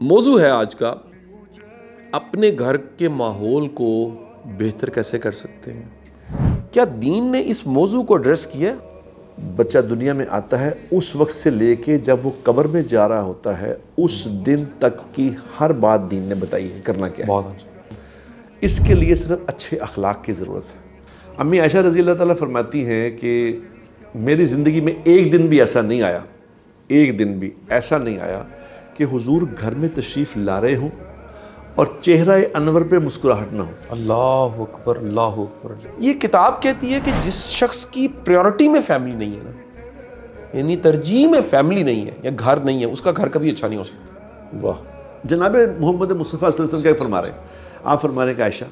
موضوع ہے آج کا، اپنے گھر کے ماحول کو بہتر کیسے کر سکتے ہیں۔ کیا دین نے اس موضوع کو ایڈریس کیا ہے؟ بچہ دنیا میں آتا ہے اس وقت سے لے کے جب وہ قبر میں جا رہا ہوتا ہے اس دن تک کی ہر بات دین نے بتائی ہے کرنا کیا ہے۔ بہت اچھا۔ اس کے لیے صرف اچھے اخلاق کی ضرورت ہے۔ امی عائشہ رضی اللہ تعالیٰ فرماتی ہیں کہ میری زندگی میں ایک دن بھی ایسا نہیں آیا، ایک دن بھی ایسا نہیں آیا کہ حضور گھر میں تشریف لا رہے ہوں اور چہرہ انور پہ مسکراہٹ نہ ہو۔ اللہ اکبر، اللہ اکبر۔ یہ کتاب کہتی ہے کہ جس شخص کی پریورٹی میں فیملی نہیں ہے نا، یعنی ترجیح میں فیملی نہیں ہے یا گھر نہیں ہے، اس کا گھر کبھی اچھا نہیں ہو سکتا۔ واہ، جناب محمد مصطفیٰ صلی اللہ علیہ وسلم کیا فرما رہے ہیں؟ آپ فرما رہے ہیں کہ عائشہ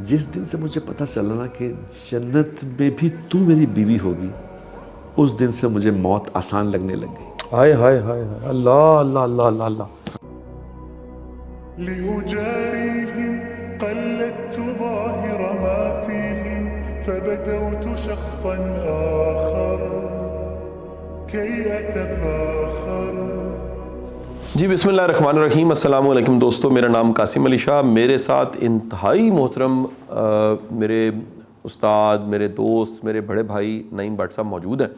جس دن سے مجھے پتہ چلا نا کہ جنت میں بھی تو میری بیوی ہوگی، اس دن سے مجھے موت آسان لگنے لگ گئی۔ ہائے ہائے ہائے ہائے، اللہ اللہ اللہ اللہ اللہ۔ لأجاريهم قلدت ظاهر ما فيهم فبدوت شخصا آخر كي أتفاخر۔ جی بسم اللہ الرحمن الرحیم۔ السلام علیکم دوستو، میرا نام قاسم علی شاہ، میرے ساتھ انتہائی محترم میرے استاد، میرے دوست، میرے بڑے بھائی نعیم بٹ صاحب موجود ہیں،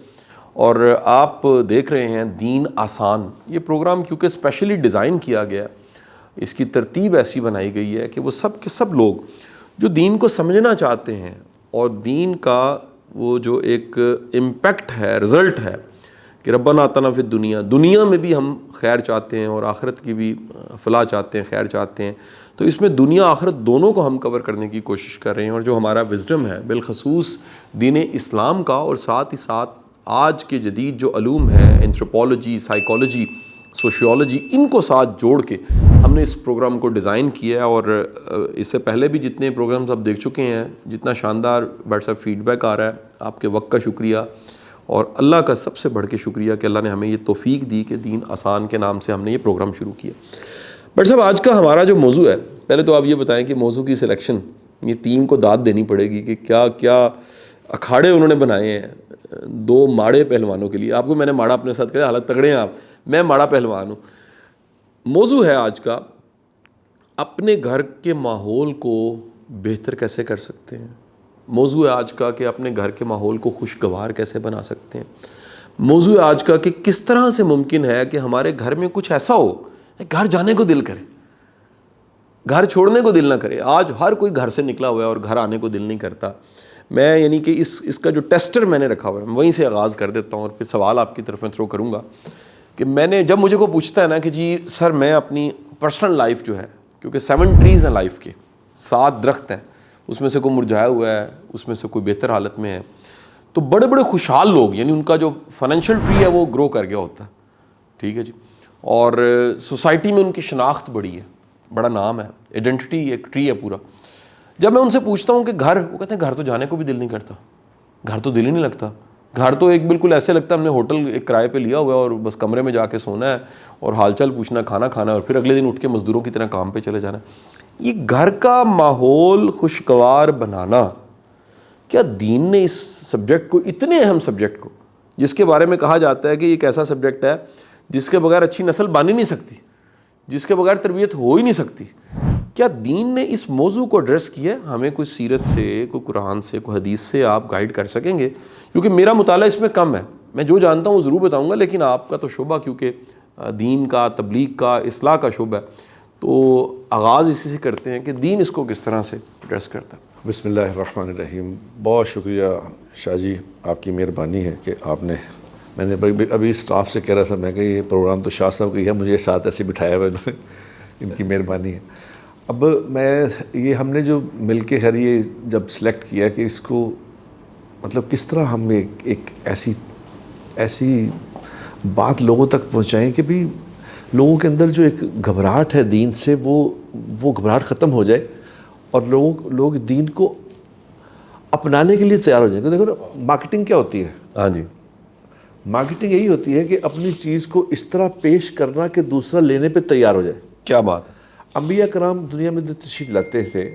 اور آپ دیکھ رہے ہیں دین آسان۔ یہ پروگرام کیونکہ اسپیشلی ڈیزائن کیا گیا ہے، اس کی ترتیب ایسی بنائی گئی ہے کہ وہ سب کے سب لوگ جو دین کو سمجھنا چاہتے ہیں اور دین کا وہ جو ایک امپیکٹ ہے، رزلٹ ہے کہ ربنا آتنا فی الدنیا، دنیا میں بھی ہم خیر چاہتے ہیں اور آخرت کی بھی فلاح چاہتے ہیں، خیر چاہتے ہیں، تو اس میں دنیا آخرت دونوں کو ہم کور کرنے کی کوشش کر رہے ہیں۔ اور جو ہمارا وزڈم ہے بالخصوص دین اسلام کا، اور ساتھ ہی ساتھ آج کے جدید جو علوم ہیں، اینتھروپولوجی، سائیکالوجی، سوشیولوجی، ان کو ساتھ جوڑ کے ہم نے اس پروگرام کو ڈیزائن کیا ہے۔ اور اس سے پہلے بھی جتنے پروگرامز آپ دیکھ چکے ہیں، جتنا شاندار واٹس ایپ فیڈ بیک آ رہا ہے، آپ کے وقت کا شکریہ، اور اللہ کا سب سے بڑھ کے شکریہ کہ اللہ نے ہمیں یہ توفیق دی کہ دین آسان کے نام سے ہم نے یہ پروگرام شروع کیا۔ بٹ صاحب آج کا ہمارا جو موضوع ہے، پہلے تو آپ یہ بتائیں کہ موضوع کی سلیکشن یہ ٹیم کو داد دینی پڑے گی کہ کیا کیا اکھاڑے انہوں نے بنائے ہیں دو ماڑے پہلوانوں کے لیے۔ آپ کو میں نے ماڑا اپنے ساتھ کہا، حالت تگڑے ہیں آپ، میں ماڑا پہلوان ہوں۔ موضوع ہے آج کا، اپنے گھر کے ماحول کو بہتر کیسے کر سکتے ہیں۔ موضوع ہے آج کا کہ اپنے گھر کے ماحول کو خوشگوار کیسے بنا سکتے ہیں۔ موضوع ہے آج کا کہ کس طرح سے ممکن ہے کہ ہمارے گھر میں کچھ ایسا ہو گھر جانے کو دل کرے، گھر چھوڑنے کو دل نہ کرے۔ آج ہر کوئی گھر سے نکلا ہوا ہے اور گھر آنے کو دل نہیں کرتا۔ میں یعنی کہ اس کا جو ٹیسٹر میں نے رکھا ہوا ہے، میں وہیں سے آغاز کر دیتا ہوں اور پھر سوال آپ کی طرف میں تھرو کروں گا کہ میں نے جب مجھے کوئی پوچھتا ہے نا کہ جی سر میں اپنی پرسنل لائف جو ہے، کیونکہ 7 ٹریز ہیں لائف کے، 7 درخت ہیں، اس میں سے کوئی مرجھایا ہوا ہے، اس میں سے کوئی بہتر حالت میں ہے، تو بڑے بڑے خوشحال لوگ، یعنی ان کا جو فائنینشیل ٹری ہے وہ گرو کر گیا ہوتا ہے، ٹھیک ہے جی، اور سوسائٹی میں ان کی شناخت بڑی ہے، بڑا نام ہے، ایڈنٹی ایک ٹری ہے پورا۔ جب میں ان سے پوچھتا ہوں کہ گھر، وہ کہتے ہیں گھر تو جانے کو بھی دل نہیں کرتا، گھر تو دل ہی نہیں لگتا، گھر تو ایک بالکل ایسے لگتا ہے ہم نے ہوٹل ایک کرائے پہ لیا ہوا ہے اور بس کمرے میں جا کے سونا ہے اور حال چال پوچھنا، کھانا کھانا ہے اور پھر اگلے دن اٹھ کے مزدوروں کی طرح کام پہ چلے جانا ہے۔ یہ گھر کا ماحول خوشگوار بنانا، کیا دین نے اس سبجیکٹ کو، اتنے اہم سبجیکٹ کو، جس کے بارے میں کہا جاتا ہے کہ یہ ایک ایسا سبجیکٹ ہے جس کے بغیر اچھی نسل بن ہی نہیں سکتی، جس کے بغیر تربیت ہو ہی نہیں سکتی، کیا دین نے اس موضوع کو ایڈریس کیا ہے؟ ہمیں کوئی سیرت سے، کوئی قرآن سے، کوئی حدیث سے آپ گائیڈ کر سکیں گے؟ کیونکہ میرا مطالعہ اس میں کم ہے، میں جو جانتا ہوں وہ ضرور بتاؤں گا، لیکن آپ کا تو شعبہ کیونکہ دین کا، تبلیغ کا، اصلاح کا شعبہ ہے، تو آغاز اسی سے کرتے ہیں کہ دین اس کو کس طرح سے ایڈریس کرتا ہے۔ بسم اللہ الرحمن الرحیم۔ بہت شکریہ شاہ جی، آپ کی مہربانی ہے کہ آپ نے، میں نے ابھی اسٹاف سے کہہ رہا تھا، میں کہ یہ پروگرام تو شاہ صاحب کا ہی ہے، مجھے ساتھ ایسے بٹھایا ہوا انہوں نے، ان کی مہربانی ہے۔ اب میں یہ ہم نے جو مل کے خیر یہ جب سلیکٹ کیا کہ اس کو مطلب کس طرح ہم ایک ایسی بات لوگوں تک پہنچائیں کہ بھی لوگوں کے اندر جو ایک گھبراہٹ ہے دین سے وہ گھبراہٹ ختم ہو جائے اور لوگ دین کو اپنانے کے لیے تیار ہو جائیں۔ کہ دیکھو نا، مارکیٹنگ کیا ہوتی ہے؟ ہاں جی، مارکیٹنگ یہی ہوتی ہے کہ اپنی چیز کو اس طرح پیش کرنا کہ دوسرا لینے پہ تیار ہو جائے۔ کیا بات ہے۔ انبیاء کرام دنیا میں جو تشریف لاتے تھے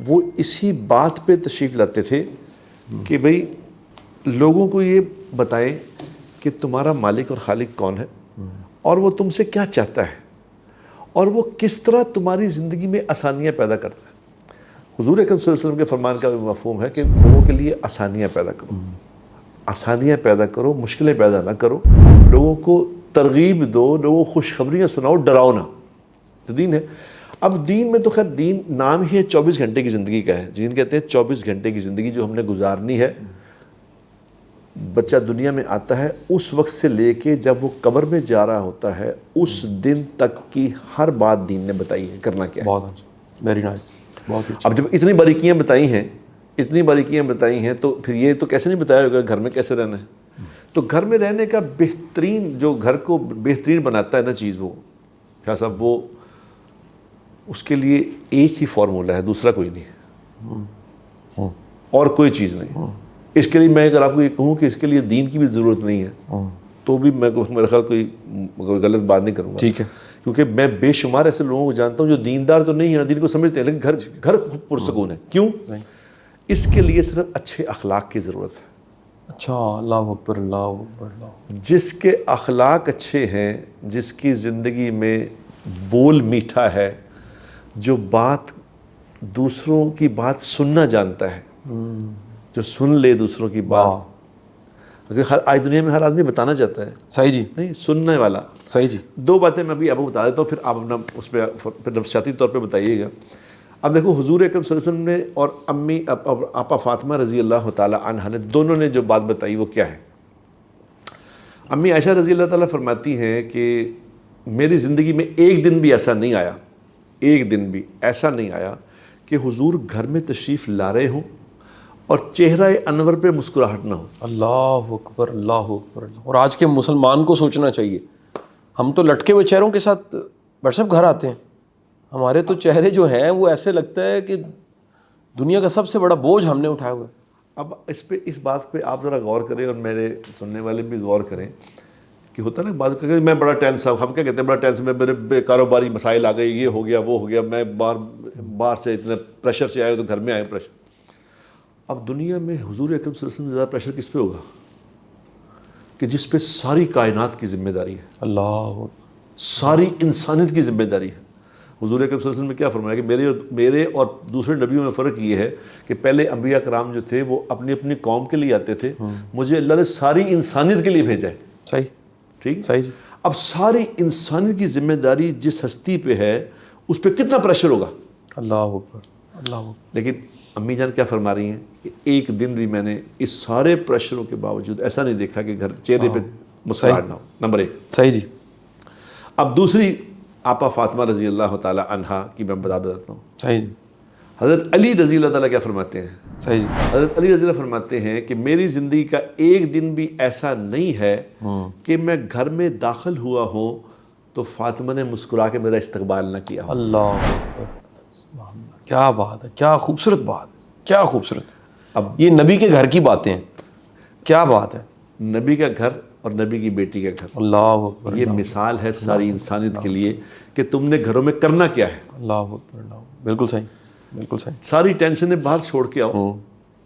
وہ اسی بات پہ تشریف لاتے تھے کہ بھئی لوگوں کو یہ بتائیں کہ تمہارا مالک اور خالق کون ہے اور وہ تم سے کیا چاہتا ہے، اور وہ کس طرح تمہاری زندگی میں آسانیاں پیدا کرتا ہے. حضور اکرم صلی اللہ علیہ وسلم کے فرمان کا بھی مفہوم ہے کہ لوگوں کے لیے آسانیاں پیدا کرو, آسانیاں پیدا کرو, مشکلیں پیدا نہ کرو, لوگوں کو ترغیب دو, لوگوں کو خوشخبریاں سناؤ, ڈراؤ نہ. تو دین ہے. اب دین میں تو خیر دین نام ہی ہے 24 گھنٹے کی زندگی کا ہے. دین کہتے ہیں 24 گھنٹے کی زندگی جو ہم نے گزارنی ہے. بچہ دنیا میں آتا ہے اس وقت سے لے کے جب وہ قبر میں جا رہا ہوتا ہے اس دن تک کی ہر بات دین نے بتائی ہے کرنا کیا ہے. بہت اچھا, ویری نائس, بہت اچھا. اب جب اتنی باریکیاں بتائی ہیں تو پھر یہ تو کیسے نہیں بتایا ہوگا گھر میں کیسے رہنا ہے. تو گھر میں رہنے کا بہترین جو گھر کو بہترین بناتا ہے نا چیز, وہ شاہ صاحب وہ اس کے لیے ایک ہی فارمولہ ہے, دوسرا کوئی نہیں ہے اور کوئی چیز نہیں. اس کے لیے میں اگر آپ کو یہ کہوں کہ اس کے لیے دین کی بھی ضرورت نہیں ہے تو بھی میں میرا خیال کوئی غلط بات نہیں کروں گا. ٹھیک ہے, کیونکہ میں بے شمار ایسے لوگوں کو جانتا ہوں جو دیندار تو نہیں ہیں, دین کو سمجھتے ہیں, لیکن گھر پرسکون ہے. کیوں؟ اس کے لیے صرف اچھے اخلاق کی ضرورت ہے. اچھا, اللہ اکبر, اللہ اکبر, اللہ. جس کے اخلاق اچھے ہیں, جس کی زندگی میں بول میٹھا ہے, جو بات دوسروں کی بات سننا جانتا ہے, جو سن لے دوسروں کی بات. اگر آج دنیا میں ہر آدمی بتانا چاہتا ہے, صحیح جی, نہیں سننے والا. صحیح جی. دو باتیں میں ابھی آپ کو بتا دیتا ہوں, پھر آپ اپنا اس پہ پھر نفسیاتی طور پہ بتائیے گا. اب دیکھو حضور اکرم صلی اللہ علیہ وسلم نے اور امی آپا فاطمہ رضی اللہ تعالی عنہا نے دونوں نے جو بات بتائی وہ کیا ہے. امی عائشہ رضی اللہ تعالیٰ فرماتی ہیں کہ میری زندگی میں ایک دن بھی ایسا نہیں آیا, ایک دن بھی ایسا نہیں آیا کہ حضور گھر میں تشریف لا رہے ہوں اور چہرہ انور پہ مسکراہٹ نہ ہو. اللہ اکبر, اللہ اکبر. اور آج کے مسلمان کو سوچنا چاہیے, ہم تو لٹکے ہوئے چہروں کے ساتھ بٹ صاحب گھر آتے ہیں, ہمارے تو چہرے جو ہیں وہ ایسے لگتا ہے کہ دنیا کا سب سے بڑا بوجھ ہم نے اٹھایا ہوا ہے. اب اس بات پہ آپ ذرا غور کریں اور میرے سننے والے بھی غور کریں کہ ہوتا ہے نا بات کہ میں بڑا ٹینس ہوں, ہم کیا کہتے ہیں بڑا ٹینس, میں میرے کاروباری مسائل آ گئے, یہ ہو گیا وہ ہو گیا, میں باہر سے اتنے پریشر سے آئے تو گھر میں آئے پریشر. اب دنیا میں حضور اکرم صلی اللہ علیہ وسلم سے زیادہ پریشر کس پہ ہوگا کہ جس پہ ساری کائنات کی ذمہ داری ہے, اللہ, ساری انسانیت کی ذمہ داری ہے. حضور اکرم صلی اللہ علیہ وسلم نے کیا فرمایا کہ میرے اور دوسرے نبیوں میں فرق یہ ہے کہ پہلے انبیاء کرام جو تھے وہ اپنی اپنی قوم کے لیے آتے تھے, مجھے اللہ نے ساری انسانیت کے لیے بھیجا ہے. صحیح, ٹھیک, صحیح جی. اب ساری انسانیت کی ذمہ داری جس ہستی پہ ہے اس پہ کتنا پریشر ہوگا. اللہ اکبر, اللہ اکبر. لیکن امی جان کیا فرما رہی ہیں کہ ایک دن بھی میں نے اس سارے پریشروں کے باوجود ایسا نہیں دیکھا کہ گھر چہرے پہ مسکراہٹ نہ ہو. نمبر 1. صحیح جی. اب دوسری آپا فاطمہ رضی اللہ تعالی عنہا کی میں بتا دیتا ہوں. صحیح جی. حضرت علی رضی اللہ تعالیٰ کیا فرماتے ہیں؟ صحیح جی. حضرت علی رضی اللہ فرماتے ہیں کہ میری زندگی کا ایک دن بھی ایسا نہیں ہے کہ میں گھر میں داخل ہوا ہوں تو فاطمہ نے مسکرا کے میرا استقبال نہ کیا ہو. اللہ اکبر, کیا بات ہے, کیا خوبصورت بات ہے, کیا خوبصورت. اب یہ نبی کے گھر کی باتیں ہیں, کیا بات ہے. نبی کا گھر اور نبی کی بیٹی کا گھر, اللہ اکبر, یہ مثال ہے ساری انسانیت کے لیے کہ تم نے گھروں میں کرنا کیا ہے. اللہ اکبر, اللہ اکبر. بالکل صحیح, بالکل صحیح. ساری ٹینشنیں باہر چھوڑ کے آؤ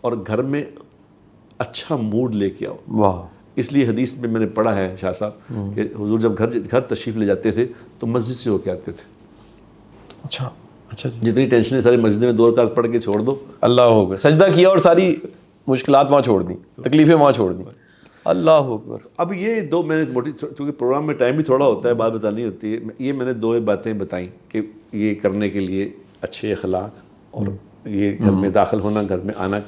اور گھر میں اچھا موڈ لے کے آؤ. واہ. اس لیے حدیث میں نے پڑھا ہے شاہ صاحب کہ حضور جب گھر تشریف لے جاتے تھے تو مسجد سے ہو کے آتے تھے. اچھا, اچھا جی. جتنی ٹینشنیں ساری مسجد میں 2 رکعت پڑھ کے چھوڑ دو. اللہ اکبر. سجدہ کیا اور ساری مشکلات وہاں چھوڑ دیں, تکلیفیں وہاں چھوڑ دیں. اللہ اکبر. اب یہ 2 میں نے موٹی, چونکہ پروگرام میں ٹائم بھی تھوڑا ہوتا ہے, بات بتانی ہوتی ہے, یہ میں نے 2 باتیں بتائیں کہ یہ کرنے کے لیے اچھے اخلاق اور یہ گھر میں داخل ہونا, گھر میں آنا,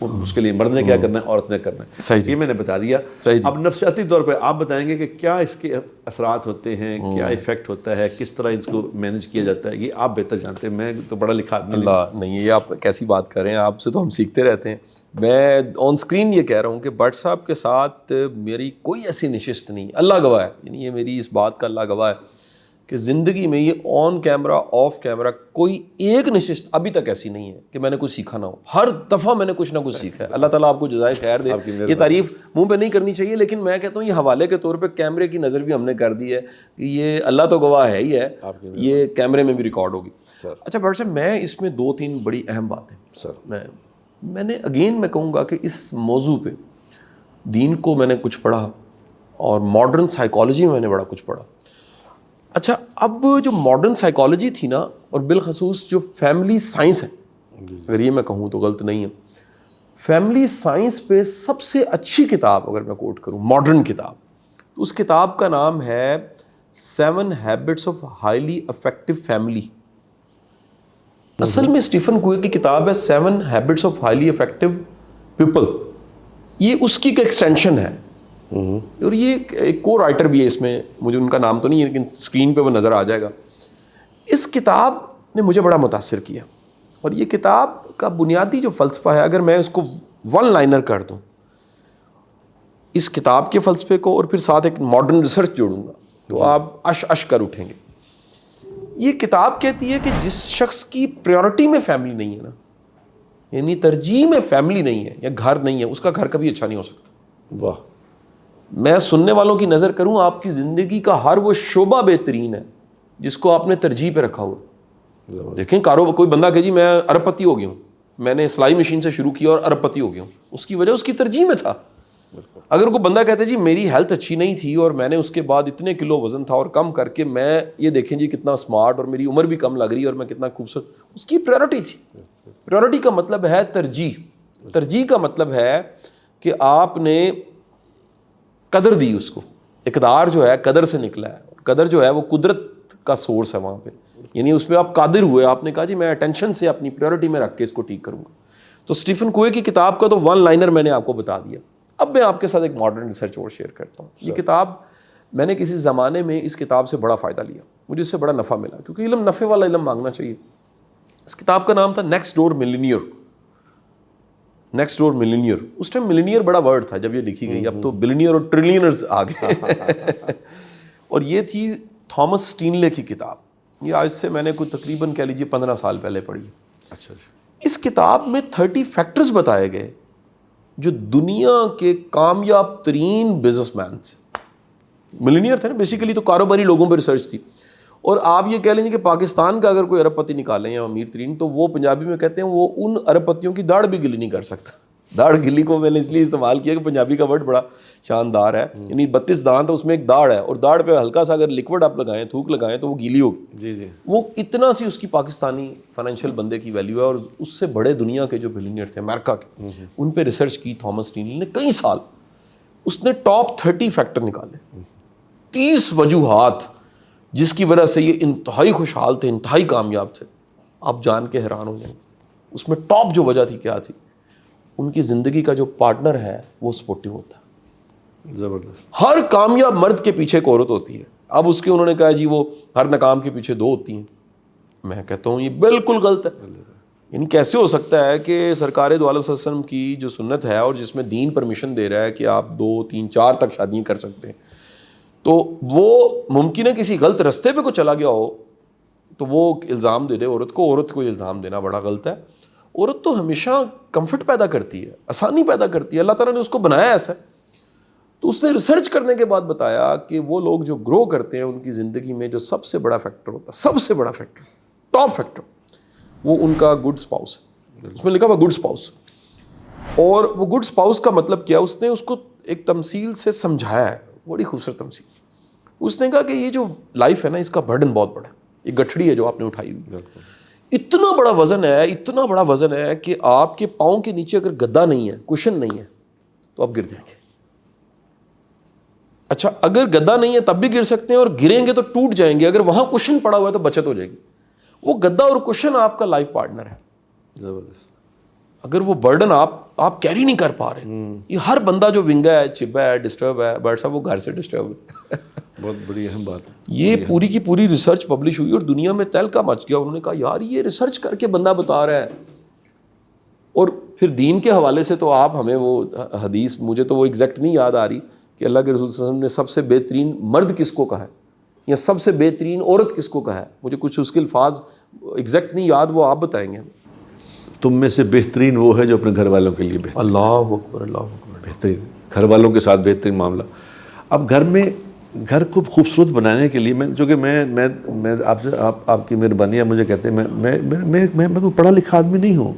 اس کے لیے مرد نے کیا کرنا ہے, عورت نے کرنا ہے. صحیح جی. یہ میں نے بتا دیا. اب نفسیاتی طور پہ آپ بتائیں گے کہ کیا اس کے اثرات ہوتے ہیں, کیا ایفیکٹ ہوتا ہے, کس طرح اس کو مینیج کیا جاتا ہے, یہ آپ بہتر جانتے ہیں, میں تو بڑا لکھا آدمی. اللہ نہیں, یہ آپ کیسی بات کر رہے ہیں, آپ سے تو ہم سیکھتے رہتے ہیں. میں آن سکرین یہ کہہ رہا ہوں کہ بٹ صاحب کے ساتھ میری کوئی ایسی نشست نہیں, اللہ گواہ ہے, یعنی یہ میری اس بات کا اللہ گواہ ہے کہ زندگی میں یہ آن کیمرہ آف کیمرہ کوئی ایک نشست ابھی تک ایسی نہیں ہے کہ میں نے کچھ سیکھا نہ ہو. ہر دفعہ میں نے کچھ نہ کچھ سیکھا ہے. اللہ تعالیٰ آپ کو جزائے خیر دے. یہ تعریف منہ پہ نہیں کرنی چاہیے, لیکن میں کہتا ہوں یہ حوالے کے طور پہ کیمرے کی نظر بھی ہم نے کر دی ہے کہ یہ اللہ تو گواہ ہے ہی ہے, یہ کیمرے میں بھی ریکارڈ ہوگی. اچھا بٹ صاحب, میں اس میں 2-3 بڑی اہم باتیں سر میں نے اگین میں کہوں گا کہ اس موضوع پہ دین کو میں نے کچھ پڑھا اور ماڈرن سائیکالوجی میں نے بڑا کچھ پڑھا. اچھا اب جو ماڈرن سائیکالوجی تھی نا, اور بالخصوص جو فیملی سائنس ہے, اگر یہ میں کہوں تو غلط نہیں ہے, فیملی سائنس پہ سب سے اچھی کتاب اگر میں کوٹ کروں ماڈرن کتاب, تو اس کتاب کا نام ہے 7 Habits of Highly Effective Family. اصل میں اسٹیفن کوئے کی کتاب ہے 7 Habits of Highly Effective People. یہ اس کی ایک ایکسٹینشن ہے, اور یہ ایک کو رائٹر بھی ہے اس میں, مجھے ان کا نام تو نہیں ہے لیکن اسکرین پہ وہ نظر آ جائے گا. اس کتاب نے مجھے بڑا متاثر کیا, اور یہ کتاب کا بنیادی جو فلسفہ ہے, اگر میں اس کو ون لائنر کر دوں اس کتاب کے فلسفے کو, اور پھر ساتھ ایک ماڈرن ریسرچ جوڑوں گا, تو آپ اش کر اٹھیں گے. یہ کتاب کہتی ہے کہ جس شخص کی پریورٹی میں فیملی نہیں ہے نا, یعنی ترجیح میں فیملی نہیں ہے یا گھر نہیں ہے, اس کا گھر کبھی اچھا نہیں ہو سکتا. واہ. میں سننے والوں کی نظر کروں, آپ کی زندگی کا ہر وہ شعبہ بہترین ہے جس کو آپ نے ترجیح پہ رکھا ہوا. دیکھیں کوئی بندہ کہ جی میں ارب پتی ہو گیا ہوں, میں نے سلائی مشین سے شروع کیا اور ارب پتی ہو گیا ہوں, اس کی وجہ اس کی ترجیح میں تھا. اگر کوئی بندہ کہتے جی میری ہیلتھ اچھی نہیں تھی اور میں نے اس کے بعد اتنے کلو وزن تھا اور کم کر کے میں یہ دیکھیں جی کتنا اسمارٹ, اور میری عمر بھی کم لگ رہی ہے اور میں کتنا خوبصورت, اس کی پریورٹی تھی. پریورٹی کا مطلب ہے ترجیح. ترجیح کا مطلب ہے کہ آپ نے قدر دی اس کو. اقدار جو ہے قدر سے نکلا ہے, قدر جو ہے وہ قدرت کا سورس ہے وہاں پہ, یعنی اس پہ آپ قادر ہوئے, آپ نے کہا جی میں اٹینشن سے اپنی پریورٹی میں رکھ کے اس کو ٹھیک کروں گا. تو اسٹیفن کوئے کی کتاب کا تو ون لائنر میں نے آپ کو بتا دیا. اب میں آپ کے ساتھ ایک ماڈرن ریسرچ اور شیئر کرتا ہوں. یہ کتاب میں نے کسی زمانے میں اس کتاب سے بڑا فائدہ لیا, مجھے اس سے بڑا نفع ملا, کیونکہ علم نفع والا علم مانگنا چاہیے. اس کتاب کا نام تھا next door millionaire. Next door millionaire, اس ٹائم ملینئر بڑا ورڈ تھا جب یہ لکھی گئی, اب تو بلینئر اور ٹریلینرز آ گئے. اور یہ تھی تھامس اسٹینلے کی کتاب. یہ آج سے میں نے کوئی تقریباً کہہ لیجیے 15 سال پہلے پڑھی. اچھا اچھا. اس کتاب میں 30 فیکٹرز بتائے گئے جو دنیا کے کامیاب ترین بزنس مین تھے. ملینئر تھے نا بیسیکلی, تو کاروباری لوگوں پہ ریسرچ تھی. اور آپ یہ کہہ لیں کہ پاکستان کا اگر کوئی ارب پتی نکالیں یا امیر ترین, تو وہ پنجابی میں کہتے ہیں وہ ان ارب پتیوں کی داڑھ بھی گلی نہیں کر سکتا. داڑھ گلی کو میں نے اس لیے استعمال کیا کہ پنجابی کا ورڈ بڑا شاندار ہے, یعنی 32 دانت اس میں ایک داڑھ ہے, اور داڑھ پہ ہلکا سا اگر لکوڈ آپ لگائیں, تھوک لگائیں, تو وہ گیلی ہوگی. جی جی. وہ اتنا سی اس کی پاکستانی فائنینشیل بندے کی ویلیو ہے. اور اس سے بڑے دنیا کے جو بلینئر تھے امریکہ کے, ان پہ ریسرچ کی تھامس اسٹینلے نے کئی سال. اس نے ٹاپ 30 فیکٹر نکالے, 30 وجوہات جس کی وجہ سے یہ انتہائی خوشحال تھے, انتہائی کامیاب تھے. آپ جان کے حیران ہو جائیں گے اس میں ٹاپ جو وجہ تھی کیا تھی. ان کی زندگی کا جو پارٹنر ہے وہ سپورٹیو ہوتا ہے. زبردست. ہر کامیاب مرد کے پیچھے ایک عورت ہوتی ہے. اب اس کے انہوں نے کہا جی وہ ہر ناکام کے پیچھے 2 ہوتی ہیں. میں کہتا ہوں یہ بالکل غلط ہے. یعنی کیسے ہو سکتا ہے کہ سرکار دو عالم صلی اللہ علیہ وسلم کی جو سنت ہے, اور جس میں دین پرمیشن دے رہا ہے کہ آپ 2 3 4 تک شادیاں کر سکتے ہیں, تو وہ ممکن ہے کسی غلط رستے پہ کو چلا گیا ہو تو وہ الزام دے دے عورت کو. عورت کو الزام دینا بڑا غلط ہے. عورت تو ہمیشہ کمفرٹ پیدا کرتی ہے, آسانی پیدا کرتی ہے. اللہ تعالیٰ نے اس کو بنایا ایسا. تو اس نے ریسرچ کرنے کے بعد بتایا کہ وہ لوگ جو گرو کرتے ہیں ان کی زندگی میں جو سب سے بڑا فیکٹر ہوتا ہے, سب سے بڑا فیکٹر, ٹاپ فیکٹر, وہ ان کا گڈ اسپاؤس ہے. اس میں لکھا ہوا گڈ اسپاؤس. اور وہ گڈ اسپاؤس کا مطلب کیا, اس نے اس کو ایک تمثیل سے سمجھایا ہے, بڑی خوبصورت تمثیل. اس نے کہا کہ یہ جو لائف ہے نا, اس کا برڈن بہت بڑا ہے. یہ گٹھڑی ہے جو آپ نے اٹھائی ہوئی, اتنا بڑا وزن ہے, اتنا بڑا وزن ہے کہ آپ کے پاؤں کے نیچے اگر گدا نہیں ہے, کشن نہیں ہے, تو آپ گر جائیں گے. اچھا اگر گدا نہیں ہے تب بھی گر سکتے ہیں, اور گریں گے تو ٹوٹ جائیں گے. اگر وہاں کشن پڑا ہوا ہے تو بچت ہو جائے گی. وہ گدا اور کشن آپ کا لائف پارٹنر ہے. زبردست. اگر وہ برڈن آپ کیری نہیں کر پا رہے, یہ ہر بندہ جو ونگا ہے, چبا ہے, ڈسٹرب ہے, برڈ صاحب وہ گھر سے ڈسٹرب ہے. بہت بڑی اہم بات ہے. یہ پوری کی پوری ریسرچ پبلش ہوئی اور دنیا میں تہلکہ مچ گیا. انہوں نے کہا یار یہ ریسرچ کر کے بندہ بتا رہا ہے. اور پھر دین کے حوالے سے تو آپ ہمیں وہ حدیث, مجھے تو وہ ایگزیکٹ نہیں یاد آ رہی کہ اللہ کے رسول صلی اللہ علیہ وسلم نے سب سے بہترین مرد کس کو کہا ہے یا سب سے بہترین عورت کس کو کہا ہے. مجھے کچھ اس کے الفاظ ایگزیکٹ نہیں یاد, وہ آپ بتائیں گے. تم میں سے بہترین وہ ہے جو اپنے گھر والوں کے لیے بہترین. اللہ اکبر, اللہ اکبر. بہترین گھر والوں کے ساتھ بہترین معاملہ. اب گھر کو خوبصورت بنانے کے لیے چونکہ میں آپ سے آپ کی مہربانی ہے, مجھے کہتے ہیں میں کوئی پڑھا لکھا آدمی نہیں ہوں.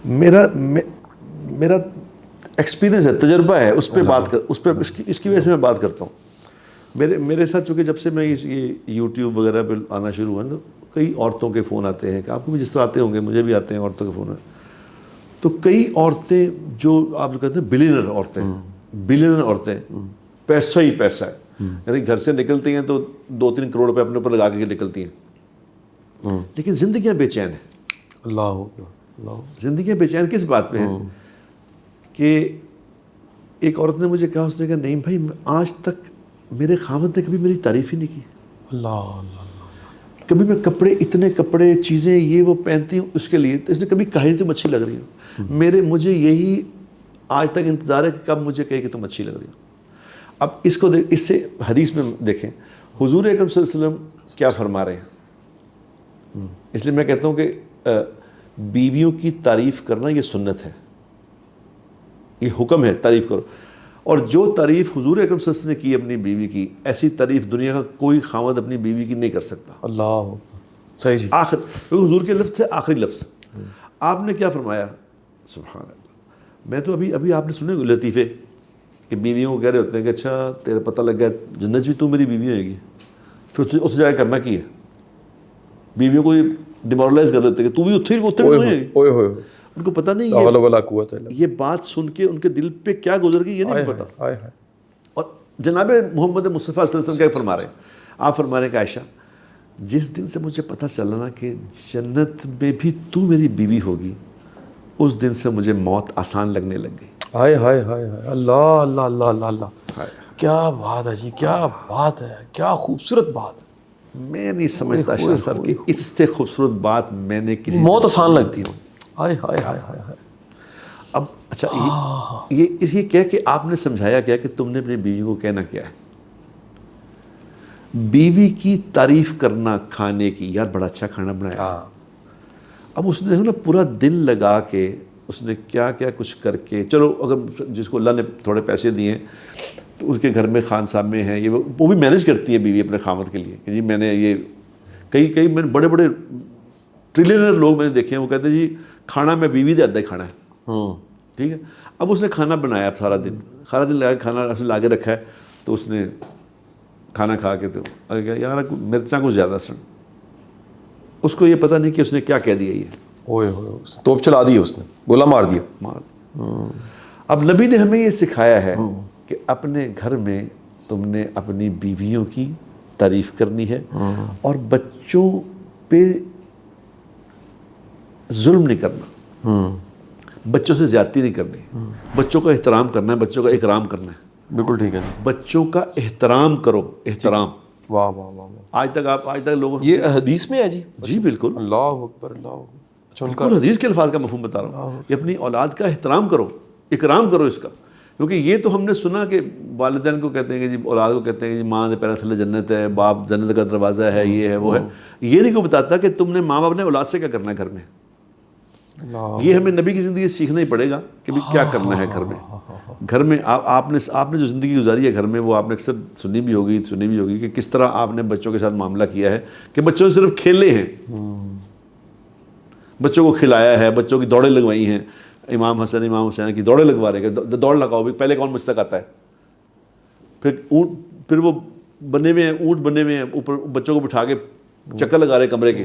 میرا ایکسپیرینس ہے, تجربہ ہے, اس پہ بات کر, اس کی وجہ سے میں بات کرتا ہوں. میرے ساتھ چونکہ جب سے میں یہ یوٹیوب وغیرہ پہ آنا شروع ہوا تو کئی عورتوں کے فون آتے ہیں کہ آپ کو بھی جس طرح آتے ہوں گے، مجھے بھی آتے ہیں عورتوں کے فون. تو کئی عورتیں جو آپ جو کہتے ہیں بلینر عورتیں پیسہ ہی پیسہ ہے، یعنی گھر سے نکلتی ہیں تو 2-3 کروڑ روپے اپنے اوپر لگا کے نکلتی ہیں، لیکن زندگیاں بے چین ہیں. اللہ زندگیاں بے چین کس بات پہ ہیں کہ ایک عورت نے مجھے کہا، اس نے کہا نہیں بھائی آج تک میرے خاوند نے کبھی میری تعریف ہی نہیں کی. اللہ کبھی میں کپڑے، اتنے کپڑے، چیزیں یہ وہ پہنتی ہوں اس کے لیے، تو اس نے کبھی کہا نہیں تم اچھی لگ رہی ہو. مجھے یہی آج تک انتظار ہے کہ کب مجھے کہے کہ تم اچھی لگ رہی ہو. اب اس کو اس سے حدیث میں دیکھیں حضور اکرم صلی اللہ علیہ وسلم کیا فرما رہے ہیں. اس لیے میں کہتا ہوں کہ بیویوں کی تعریف کرنا یہ سنت ہے، یہ حکم ہے تعریف کرو. اور جو تعریف حضور اکرم صلی اللہ علیہ وسلم نے کی اپنی بیوی کی، ایسی تعریف دنیا کا کوئی خاوند اپنی بیوی کی نہیں کر سکتا. اللہ صحیح جی. آخر حضور کے لفظ تھے آخری لفظ. آپ نے کیا فرمایا؟ سبحان اللہ. میں تو ابھی آپ نے سنے لطیفے کہ بیویوں کو کہہ رہے ہوتے ہیں کہ اچھا تیرا پتہ لگ گیا جنت بھی تو میری بیوی ہوئے گی، پھر اس جگہ کرنا کی ہے. بیویوں کو ڈیمورلائز کر دیتے کہ تو بھی اتھے ہوئے. ان کو پتہ نہیں یہ بات سن کے ان کے دل پہ کیا گزر گئی یہ نہیں پتا. اور جناب محمد مصطفیٰ صلی اللہ علیہ وسلم کیا فرما رہے ہیں؟ آپ فرما رہے ہیں کہ عائشہ جس دن سے مجھے پتہ چلا نا کہ جنت میں بھی تو میری بیوی ہوگی، اس دن سے مجھے موت آسان لگنے لگ گئی. ہائے ہائے ہائے ہائے. اللہ اللہ اللہ اللہ اللہ. کیا بات ہے جی، کیا بات ہے، کیا خوبصورت بات. میں نہیں سمجھتا شاہ صاحب کہ اس سے خوبصورت بات میں نے کسی موت آسان لگتی ہے. ہائے ہائے ہائے ہائے ہائے. اب اچھا یہ کہہ کہ آپ نے سمجھایا کیا کہ تم نے اپنی بیوی کو کہنا کیا ہے؟ بیوی کی تعریف کرنا کھانے کی، یار بڑا اچھا کھانا بنایا. اب اس نے نا پورا دل لگا کے اس نے کیا کیا کچھ کر کے، چلو اگر جس کو اللہ نے تھوڑے پیسے دیے ہیں تو اس کے گھر میں خان صاحب میں ہیں، یہ وہ بھی مینیج کرتی ہے بیوی اپنے خامد کے لیے کہ جی میں نے یہ کئی میں نے بڑے بڑے ٹریلینر لوگ میں نے دیکھے ہیں، وہ کہتے ہیں جی کھانا میں بیوی دے آدھا کھانا ہے. ٹھیک ہے. اب اس نے کھانا بنایا سارا دن لگا کے کھانا لا کے رکھا ہے، تو اس نے کھانا کھا کے تو یار مرچاں کو زیادہ سن، اس کو یہ پتہ نہیں کہ اس نے کیا کہہ دیا. یہ توپ چلا دی، اس نے گولا مار دیا. اب نبی نے ہمیں یہ سکھایا ہے کہ اپنے گھر میں تم نے اپنی بیویوں کی تعریف کرنی ہے اور بچوں پہ ظلم نہیں کرنا، بچوں سے زیادتی نہیں کرنی، بچوں کا احترام کرنا ہے، بچوں کا اکرام کرنا ہے. بالکل ٹھیک ہے. بچوں کا احترام کرو، احترام. واہ واہ واہ. آج تک لوگوں یہ حدیث میں ہے جی. جی بالکل. اللہ اکبر. اللہ اچھا. ان کا حدیث کے الفاظ کا مفہوم بتا رہا ہوں کہ اپنی اولاد کا احترام کرو، اکرام کرو اس کا. کیونکہ یہ تو ہم نے سنا کہ والدین کو کہتے ہیں کہ جی اولاد کو کہتے ہیں کہ جی ماں دے پیرا تھلے جنت ہے، باپ جنت کا دروازہ ہے، یہ ہے وہ ہے. یہ نہیں کو بتاتا کہ تم نے ماں باپ نے اولاد سے کیا کرنا ہے گھر میں. یہ ہمیں نبی کی زندگی سیکھنا ہی پڑے گا کہ بھی کیا کرنا ہے گھر میں. گھر میں آپ نے جو زندگی گزاری ہے گھر میں، وہ آپ نے اکثر سنی بھی ہوگی کہ کس طرح آپ نے بچوں کے ساتھ معاملہ کیا ہے کہ بچوں سے صرف کھیلے ہیں، بچوں کو کھلایا ہے، بچوں کی دوڑیں لگوائی ہیں. امام حسن امام حسین کی دوڑیں لگوا رہے کہ دوڑ لگاؤ بھی، پہلے کون مجھ تک آتا ہے. پھر وہ بنے ہوئے ہیں، اونٹ بنے ہوئے ہیں، اوپر بچوں کو بٹھا کے چکر لگا رہے کمرے کے.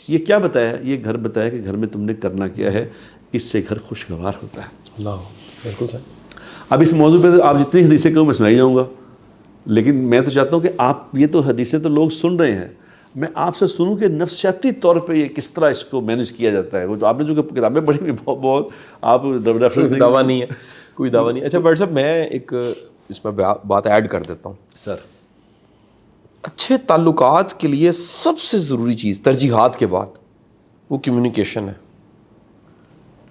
یہ کیا بتایا؟ یہ گھر بتایا کہ گھر میں تم نے کرنا کیا ہے، اس سے گھر خوشگوار ہوتا ہے. اللہ بالکل صحیح. اب اس موضوع پہ آپ جتنی حدیثیں کہوں میں سنائی جاؤں گا، لیکن میں تو چاہتا ہوں کہ آپ یہ تو حدیثیں تو لوگ سن رہے ہیں، میں آپ سے سنوں کہ نفسیاتی طور پہ یہ کس طرح اس کو مینیج کیا جاتا ہے. وہ تو آپ نے جو کتابیں پڑھی ہوئی بہت آپ ریفرنس دعویٰ نہیں ہے، کوئی دعویٰ نہیں. اچھا بٹ صاحب میں ایک اس میں بات ایڈ کر دیتا ہوں. سر اچھے تعلقات کے لیے سب سے ضروری چیز ترجیحات کے بعد وہ کمیونیکیشن ہے.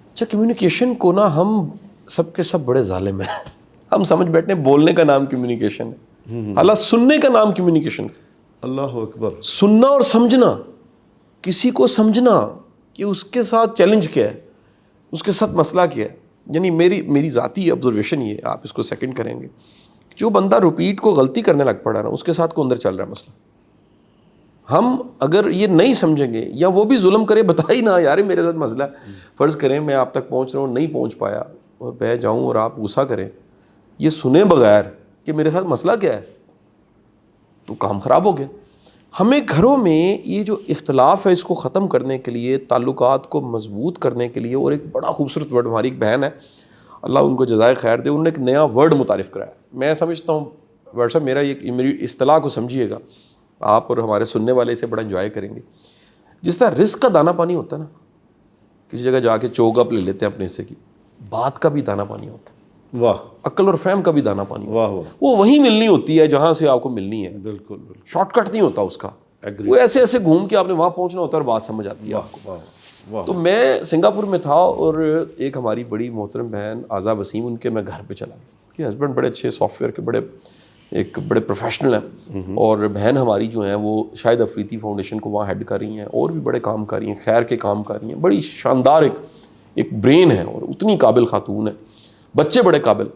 اچھا کمیونیکیشن کو نا ہم سب کے سب بڑے ظالم ہیں، ہم سمجھ بیٹھنے بولنے کا نام کمیونیکیشن ہے، حالانکہ سننے کا نام کمیونیکیشن ہے. اللہ اکبر. سننا اور سمجھنا، کسی کو سمجھنا کہ اس کے ساتھ چیلنج کیا ہے، اس کے ساتھ مسئلہ کیا ہے. یعنی میری ذاتی آبزرویشن یہ ہے، آپ اس کو سیکنڈ کریں گے، جو بندہ رپیٹ کو غلطی کرنے لگ پڑا نا، اس کے ساتھ کو اندر چل رہا ہے مسئلہ. ہم اگر یہ نہیں سمجھیں گے یا وہ بھی ظلم کرے، بتا ہی نہ یار میرے ساتھ مسئلہ ہے، فرض کریں میں آپ تک پہنچ رہا ہوں نہیں پہنچ پایا اور بہ جاؤں اور آپ غصہ کریں، یہ سنے بغیر کہ میرے ساتھ مسئلہ کیا ہے، تو کام خراب ہو گیا. ہمیں گھروں میں یہ جو اختلاف ہے اس کو ختم کرنے کے لیے, تعلقات کو مضبوط کرنے کے لیے, اور ایک بڑا خوبصورت ورڈ, ہماری ایک بہن ہے اللہ ان کو جزائے خیر دے, انہوں نے ایک نیا ورڈ متعارف کرایا. میں سمجھتا ہوں ورڈ صاحب میرا یہ میری اصطلاح کو سمجھیے گا آپ, اور ہمارے سننے والے اسے بڑا انجوائے کریں گے. جس طرح رزق کا دانہ پانی ہوتا ہے نا, کسی جگہ جا کے چوگ اپ لے لیتے ہیں اپنے حصے کی, بات کا بھی دانہ پانی ہوتا ہے, واہ, عقل اور فہم کا بھی دانہ پانی ہوتا واہ واہ, ہے. وہ وہیں ملنی ہوتی ہے جہاں سے آپ کو ملنی ہے, بالکل بالکل, شارٹ کٹ نہیں ہوتا اس کا. Agree. وہ ایسے ایسے گھوم کے آپ نے وہاں پہنچنا ہوتا ہے اور بات سمجھ آتی ہے آپ کو. واہ واہ, تو میں سنگاپور میں تھا اور ایک ہماری بڑی محترم بہن آزا وسیم, ان کے میں گھر پہ چلا گیا. کہ ہسبینڈ بڑے اچھے سافٹ ویئر کے بڑے پروفیشنل ہیں, اور بہن ہماری جو ہیں وہ شاہد افریدی فاؤنڈیشن کو وہاں ہیڈ کر رہی ہیں, اور بھی بڑے کام کر رہی ہیں, خیر کے کام کر رہی ہیں. بڑی شاندار ایک برین ہے, اور اتنی قابل خاتون ہے, بچے بڑے قابل.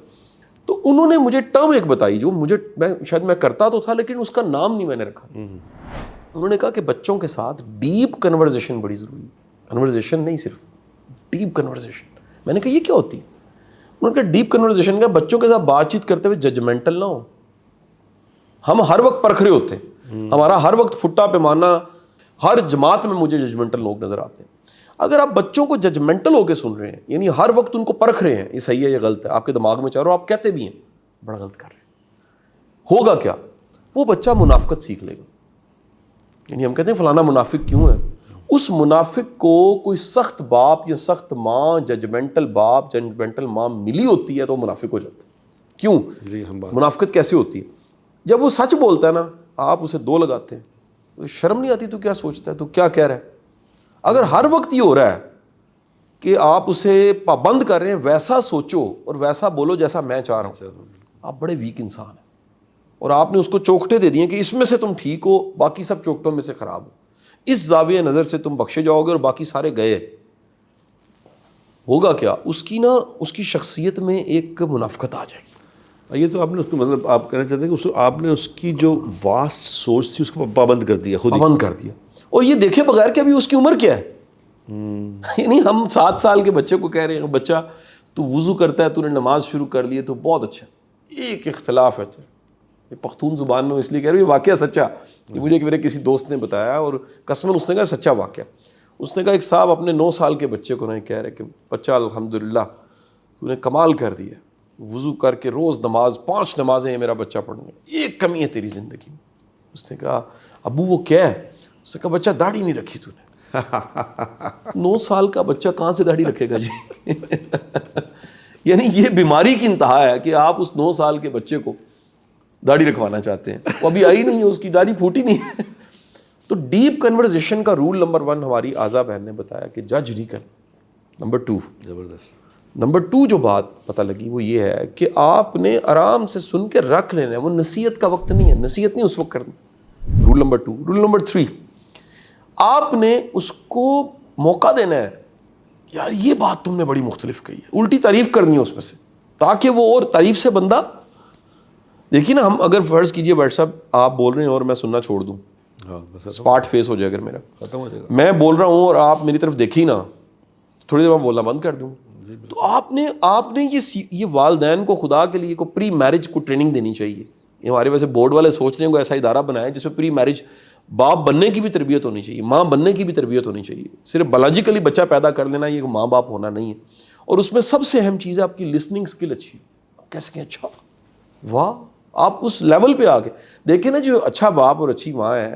تو انہوں نے مجھے ٹرم ایک بتائی جو مجھے شاید میں کرتا تو تھا لیکن اس کا نام نہیں میں نے رکھا. انہوں نے کہا کہ بچوں کے ساتھ ڈیپ کنورزیشن بڑی ضروری ہے. کنورزیشن نہیں, صرف ڈیپ کنورزیشن. میں نے کہا یہ کیا ہوتی ہے؟ انہوں نے کہا ڈیپ کنورزیشن کا بچوں کے ساتھ بات چیت کرتے ہوئے ججمنٹل نہ ہو. ہم ہر وقت پرکھ رہے ہوتے ہیں, ہمارا ہر وقت پھٹا پیمانہ, ہر جماعت میں مجھے ججمنٹل لوگ نظر آتے ہیں. اگر آپ بچوں کو ججمنٹل ہو کے سن رہے ہیں, یعنی ہر وقت ان کو پرکھ رہے ہیں یہ صحیح ہے یہ غلط ہے, آپ کے دماغ میں چاروں آپ کہتے بھی ہیں بڑا غلط کر رہے ہیں, ہوگا کیا؟ وہ بچہ منافقت سیکھ لے گا. یعنی ہم کہتے ہیں فلانا منافق کیوں ہے, اس منافق کو کوئی سخت باپ یا سخت ماں, ججمنٹل باپ ججمنٹل ماں ملی ہوتی ہے تو وہ منافق ہو جاتا ہے. کیوں؟ منافقت کیسے ہوتی ہے؟ جب وہ سچ بولتا ہے نا, آپ اسے دو لگاتے ہیں, تو شرم نہیں آتی تو کیا سوچتا ہے, تو کیا کہہ رہا ہے. اگر ہر وقت یہ ہو رہا ہے کہ آپ اسے پابند کر رہے ہیں ویسا سوچو اور ویسا بولو جیسا میں چاہ رہا ہوں, آپ بڑے ویک انسان ہیں, اور آپ نے اس کو چوکھٹے دے دیے کہ اس میں سے تم ٹھیک ہو, باقی سب چوکھٹوں میں سے خراب ہو. اس زاویہ نظر سے تم بخشے جاؤ گے اور باقی سارے گئے. ہوگا کیا؟ اس کی شخصیت میں ایک منافقت آ جائے گی. یہ تو آپ نے اس کو مطلب آپ کہنا چاہتے ہیں کہ آپ نے اس کی جو واسٹ سوچ تھی اس کو پابند کر دیا, خود پابند کر دیا. اور یہ دیکھے بغیر کہ ابھی اس کی عمر کیا ہے. یعنی ہم 7 سال کے بچے کو کہہ رہے ہیں بچہ تو وضو کرتا ہے, تو نے نماز شروع کر لی ہے تو بہت اچھا. ایک اختلاف ہے, یہ پختون زبان میں اس لیے کہہ رہا ہوں, یہ واقعہ سچا. یہ مجھے میرے کسی دوست نے بتایا اور قسماً اس نے کہا سچا واقعہ. اس نے کہا ایک صاحب اپنے 9 سال کے بچے کو نہیں کہہ رہے کہ بچہ الحمدللہ تو نے کمال کر دیا, وضو کر کے روز نماز 5 نمازیں میرا بچہ پڑھنے, ایک کمی ہے تیری زندگی میں. اس نے کہا ابو وہ کیا ہے؟ اس نے کہا بچہ داڑھی نہیں رکھی تو نے. 9 سال کا بچہ کہاں سے داڑھی رکھے گا جی. یعنی یہ بیماری کی انتہا ہے کہ آپ اس 9 سال کے بچے کو داڑھی رکھوانا چاہتے ہیں, وہ ابھی آئی نہیں ہے, اس کی داڑھی پھوٹی نہیں ہے. تو ڈیپ کنورزیشن کا رول نمبر 1 ہماری آزا بہن نے بتایا کہ جج نہیں کرنا. نمبر 2 زبردست. نمبر 2 جو بات پتہ لگی وہ یہ ہے کہ آپ نے آرام سے سن کے رکھ لینا ہے, وہ نصیحت کا وقت نہیں ہے, نصیحت نہیں اس وقت کرنی. Roll number 2. رول نمبر 3 آپ نے اس کو موقع دینا ہے, یار یہ بات تم نے بڑی مختلف کہی ہے, الٹی تعریف کرنی ہے اس میں سے, تاکہ وہ اور تعریف سے بندہ. دیکھیے نا, ہم اگر فرض کیجئے بیٹھ صاحب آپ بول رہے ہیں اور میں سننا چھوڑ دوں, اسپاٹ فیس ہو جائے اگر میرا, ختم ہو جائے گا. میں بول رہا ہوں اور آپ میری طرف دیکھی نا, تھوڑی دیر میں بولنا بند کر دوں. تو آپ نے یہ والدین کو خدا کے لیے کو پری میرج کو ٹریننگ دینی چاہیے. یہ ہمارے ویسے بورڈ والے سوچ رہے ہیں کوئی ایسا ادارہ بنایا جس میں پری میرج باپ بننے کی بھی تربیت ہونی چاہیے, ماں بننے کی بھی تربیت ہونی چاہیے. صرف بایولوجیکلی بچہ پیدا کر لینا یہ ماں باپ ہونا نہیں ہے. اور اس میں سب سے اہم چیز ہے آپ کی لسننگ اسکل اچھی. کیسے کہ اچھا واہ, آپ اس لیول پہ آ کے دیکھیں نا, جو اچھا باپ اور اچھی ماں ہے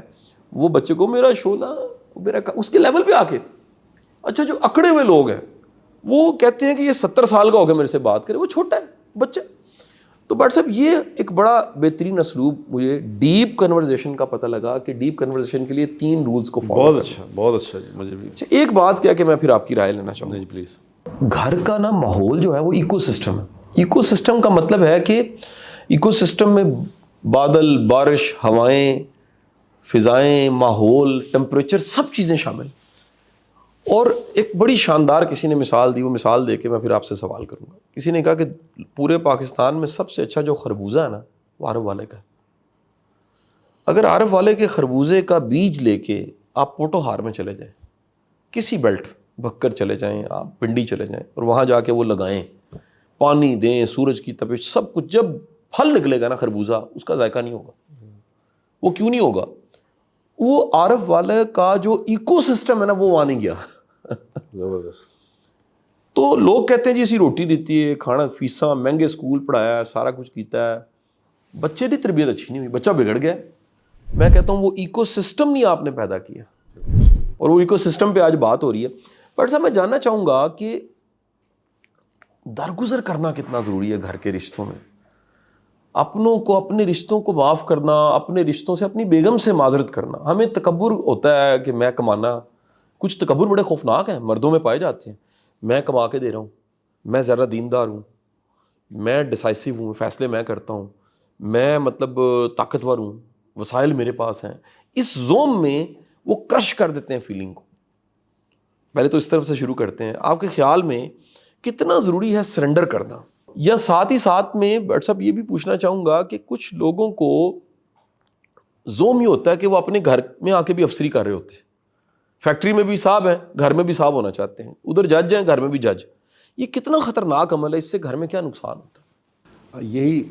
وہ بچے کو میرا شونا میرا اس کے لیول پہ آ کے. اچھا جو اکڑے ہوئے لوگ ہیں وہ کہتے ہیں کہ یہ 70 سال کا ہو گیا میرے سے بات کرے, وہ چھوٹا ہے بچہ. تو بٹ صاحب یہ ایک بڑا بہترین اسلوب مجھے ڈیپ کنورزیشن کا پتہ لگا کہ ڈیپ کنورزیشن کے لیے 3 رولز کو فالو بہت اچھا, بہت اچھا جی. مجھے بھی ایک بات کیا کہ میں پھر آپ کی رائے لینا چاہوں گا. جی پلیز. گھر کا نا ماحول جو ہے وہ ایکو سسٹم ہے. ایکو سسٹم کا مطلب ہے کہ ایکو سسٹم میں بادل, بارش, ہوائیں, فضائیں, ماحول, ٹمپریچر, سب چیزیں شامل. اور ایک بڑی شاندار کسی نے مثال دی, وہ مثال دے کے میں پھر آپ سے سوال کروں گا. کسی نے کہا کہ پورے پاکستان میں سب سے اچھا جو خربوزہ ہے نا وہ عرب والے کا ہے. اگر عرب والے کے خربوزے کا بیج لے کے آپ پوٹو ہار میں چلے جائیں, کسی بیلٹ بکر چلے جائیں, آپ پنڈی چلے جائیں اور وہاں جا کے وہ لگائیں, پانی دیں, سورج کی تپش, سب کچھ, جب پھل نکلے گا نا خربوزہ اس کا ذائقہ نہیں ہوگا. وہ کیوں نہیں ہوگا؟ وہ عارف والا کا جو ایکو سسٹم ہے نا وہ وہاں نہیں گیا. زبردست. تو لوگ کہتے ہیں جی اسی روٹی دیتی ہے, کھانا, فیساں, مہنگے اسکول پڑھایا, سارا کچھ کیتا ہے, بچے کی تربیت اچھی نہیں ہوئی, بچہ بگڑ گیا. میں کہتا ہوں وہ ایکو سسٹم نہیں آپ نے پیدا کیا, اور وہ ایکو سسٹم پہ آج بات ہو رہی ہے. بٹ صاحب میں جاننا چاہوں گا کہ درگزر کرنا کتنا ضروری ہے گھر کے رشتوں میں, اپنوں کو, اپنے رشتوں کو معاف کرنا, اپنے رشتوں سے, اپنی بیگم سے معذرت کرنا. ہمیں تکبر ہوتا ہے کہ میں کمانا, کچھ تکبر بڑے خوفناک ہیں, مردوں میں پائے جاتے ہیں. میں کما کے دے رہا ہوں, میں زیادہ دیندار ہوں, میں ڈیسائسو ہوں, فیصلے میں کرتا ہوں, میں مطلب طاقتور ہوں, وسائل میرے پاس ہیں. اس زوم میں وہ کرش کر دیتے ہیں فیلنگ کو. پہلے تو اس طرف سے شروع کرتے ہیں. آپ کے خیال میں کتنا ضروری ہے سرنڈر کرنا؟ یا ساتھ ہی ساتھ میں ڈاکٹر صاحب یہ بھی پوچھنا چاہوں گا کہ کچھ لوگوں کو زوم یہ ہوتا ہے کہ وہ اپنے گھر میں آ کے بھی افسری کر رہے ہوتے ہیں. فیکٹری میں بھی صاحب ہیں, گھر میں بھی صاحب ہونا چاہتے ہیں, ادھر جج ہیں, گھر میں بھی جج. یہ کتنا خطرناک عمل ہے, اس سے گھر میں کیا نقصان ہوتا ہے؟ یہی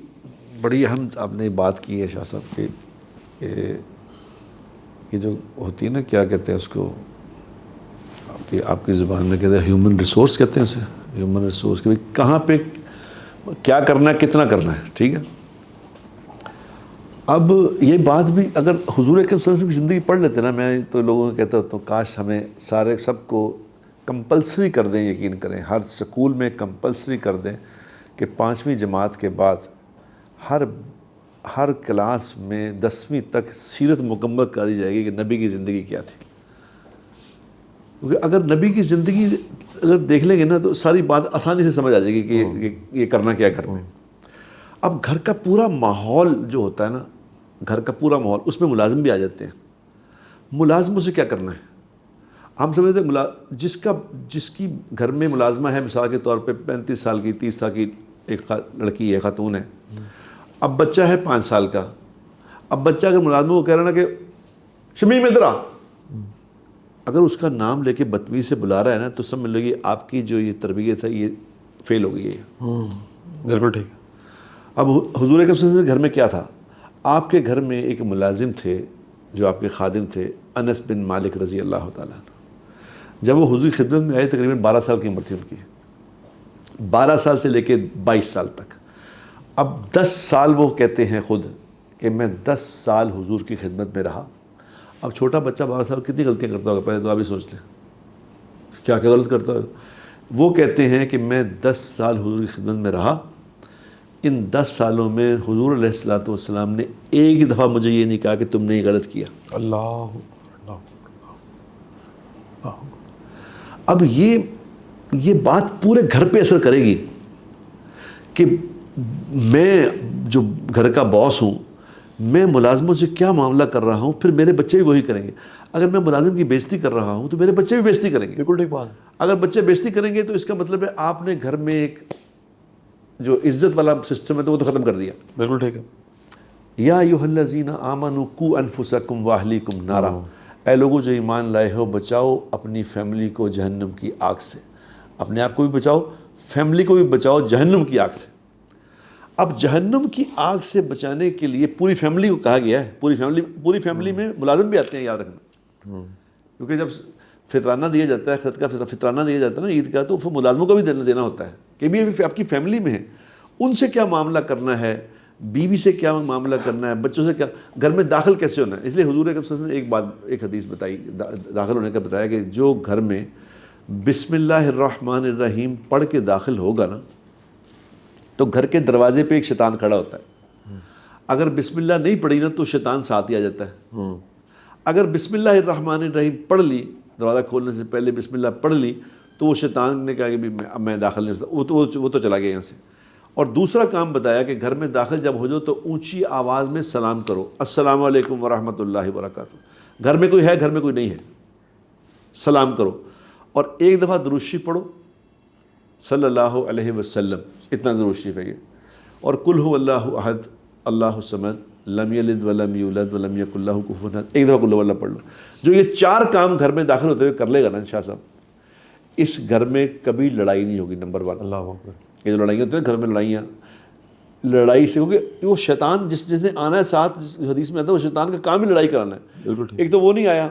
بڑی اہم آپ نے بات کی ہے شاہ صاحب کہ یہ جو ہوتی ہے نا, کیا کہتے ہیں اس کو, آپ کی زبان میں کہتے ہیں ہیومن ریسورس کہتے ہیں اسے, ہیومن ریسورس کہ بھائی کہاں پہ کیا کرنا ہے, کتنا کرنا ہے. ٹھیک ہے, اب یہ بات بھی اگر حضور اکرم صلی اللہ علیہ وسلم کی زندگی پڑھ لیتے نا, میں تو لوگوں کو کہتا ہوتا ہوں کاش ہمیں سارے سب کو کمپلسری کر دیں, یقین کریں, ہر سکول میں کمپلسری کر دیں کہ 5ویں جماعت کے بعد ہر کلاس میں 10ویں تک سیرت مکمل کر دی جائے گی کہ نبی کی زندگی کیا تھی. کیونکہ اگر نبی کی زندگی اگر دیکھ لیں گے نا تو ساری بات آسانی سے سمجھ آ جائے گی کہ یہ کرنا کیا ہے گھر میں. اب گھر کا پورا ماحول جو ہوتا ہے نا, گھر کا پورا ماحول, اس میں ملازم بھی آ جاتے ہیں. ملازموں سے کیا کرنا ہے؟ ہم سمجھتے ہیں جس کی گھر میں ملازمہ ہے, مثال کے طور پہ 35 سال کی, 30 سال کی ایک لڑکی ہے, خاتون ہے, اب بچہ ہے 5 سال کا. اب بچہ اگر ملازموں کو کہہ رہا نا کہ شمیم ادھر آ, اگر اس کا نام لے کے بدتمیزی سے بلا رہا ہے نا تو سمجھ لو کہ آپ کی جو یہ تربیت ہے یہ فیل ہو گئی ہے. بالکل ٹھیک. اب حضور اکرم صلی اللہ علیہ وسلم کے گھر میں کیا تھا؟ آپ کے گھر میں ایک ملازم تھے جو آپ کے خادم تھے, انس بن مالک رضی اللہ تعالیٰ عنہ. جب وہ حضور کی خدمت میں آئے تقریباً 12 سال کی عمر تھی ان کی, 12 سال سے لے کے 22 سال تک. اب 10 سال وہ کہتے ہیں خود کہ میں 10 سال حضور کی خدمت میں رہا. اب چھوٹا بچہ 12 سال کتنی غلطیاں کرتا ہوگا, پہلے تو آپ ہی سوچ لیں کیا غلط کرتا ہوگا. وہ کہتے ہیں کہ میں 10 سال حضور کی خدمت میں رہا. ان 10 سالوں میں حضور علیہ الصلوۃ والسلام نے ایک دفعہ مجھے یہ نہیں کہا کہ تم نے یہ غلط کیا. اللہ. اب یہ بات پورے گھر پہ اثر کرے گی کہ میں جو گھر کا باس ہوں, میں ملازموں سے کیا معاملہ کر رہا ہوں, پھر میرے بچے بھی وہی کریں گے. اگر میں ملازم کی بےزتی کر رہا ہوں تو میرے بچے بھی بےزتی کریں گے. بالکل ٹھیک بات. اگر بچے بےزتی کریں گے تو اس کا مطلب ہے آپ نے گھر میں ایک جو عزت والا سسٹم ہے تو وہ تو ختم کر دیا. بالکل ٹھیک ہے. یا ایھا الذین آمنوا قوا انفسکم واہلیکم نارا, اے لوگوں جو ایمان لائے ہو بچاؤ اپنی فیملی کو جہنم کی آگ سے. اپنے آپ کو بھی بچاؤ, فیملی کو بھی بچاؤ جہنم کی آگ سے. اب جہنم کی آگ سے بچانے کے لیے پوری فیملی کو کہا گیا ہے. پوری فیملی میں ملازم بھی آتے ہیں, یاد رکھنا. کیونکہ جب فطرانہ دیا جاتا ہے, خود کا فطرانہ دیا جاتا ہے نا عید کا, تو پھر ملازموں کو بھی دینا ہوتا ہے کہ بھی آپ کی فیملی میں ہے, ان سے کیا معاملہ کرنا ہے, بیوی سے کیا معاملہ کرنا ہے, بچوں سے کیا, گھر میں داخل کیسے ہونا ہے. اس لیے حضور اکرم صلی اللہ علیہ وسلم نے ایک حدیث بتائی داخل ہونے کا, بتایا کہ جو گھر میں بسم اللہ الرحمن الرحیم پڑھ کے داخل ہوگا نا تو گھر کے دروازے پہ ایک شیطان کھڑا ہوتا ہے. اگر بسم اللہ نہیں پڑھی نا تو شیطان ساتھ ہی آ جاتا ہے. اگر بسم اللہ الرحمن الرحیم پڑھ لی, دروازہ کھولنے سے پہلے بسم اللہ پڑھ لی, تو وہ شیطان نے کہا کہ اب میں داخل نہیں ہوتا, وہ تو چلا گیا یہاں سے. اور دوسرا کام بتایا کہ گھر میں داخل جب ہو جاؤ تو اونچی آواز میں سلام کرو, السلام علیکم ورحمۃ اللہ وبرکاتہ. گھر میں کوئی ہے, گھر میں کوئی نہیں ہے, سلام کرو. اور ایک دفعہ درود شریف پڑھو صلی اللہ علیہ وسلم, اتنا درود شریف ہے یہ. اور قل هو اللہ احد اللہ الصمد لم یلد ولم یولد ولم یکن لہ کفوا احد, ایک دفعہ قل هو اللہ پڑھ لو. جو یہ 4 کام گھر میں داخل ہوتے ہوئے کر لے گا نا شاہ صاحب, اس گھر میں کبھی لڑائی نہیں ہوگی. نمبر 1. اللہ اکبر. یہ جو لڑائیاں ہوتی ہیں گھر میں, لڑائیاں لڑائی سے، کیونکہ وہ شیطان جس نے آنا ہے ساتھ، حدیث میں آتا ہے وہ شیطان کا کام ہی لڑائی کرانا ہے. ایک تو وہ نہیں آیا.